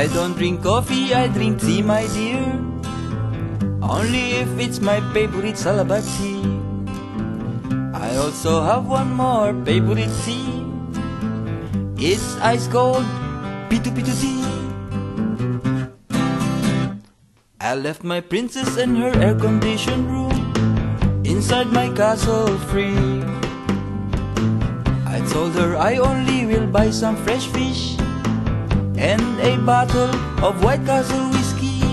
I don't drink coffee, I drink tea, my dear. Only if it's my favorite Salabat tea. I also have one more favorite tea. It's ice cold Pitu-Pitu tea. I left my princess in her air-conditioned room inside my castle free. I told her I only will buy some fresh fish and a bottle of White Castle whiskey.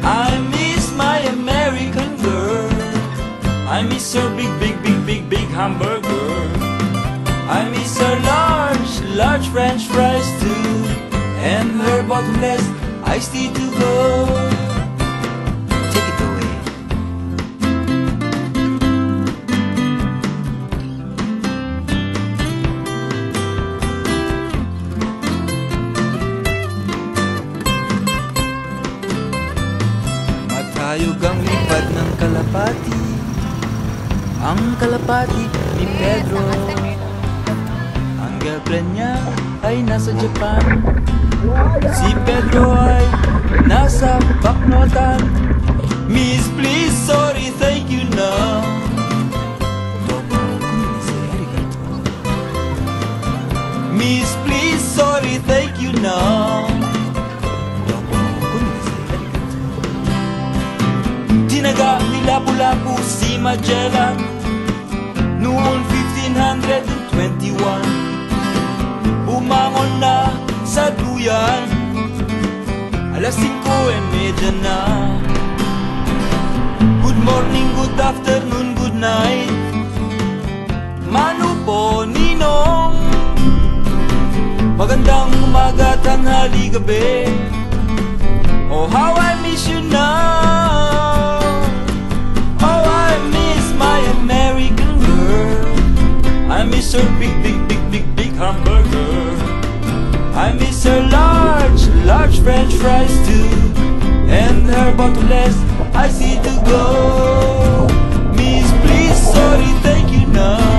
I miss my American girl. I miss her big hamburger. I miss her large French fries too, and her bottomless iced tea to go. Take it away. Matayog ang lipad ng kalapati, ang kalapati ni Pedro. Ang girlfriend niya ay nasa Japan, si Pedro ay nasa Baknotan. Miss, please, sorry, thank you na. Miss, please, sorry, thank you na. Tinaga ni Lapu-Lapu si Magellan noong 1521. Bumangon na sa duyan, alas 5:30 na. Good morning, good afternoon, good night. Mano po, Ninong. Magandang umaga, tanghali, gabi. Oh, how I miss you now. Oh, I miss my American girl. I miss her big hamburger. I miss her large French fries too, and her bottomless iced tea to go. Miss, please, sorry, thank you now.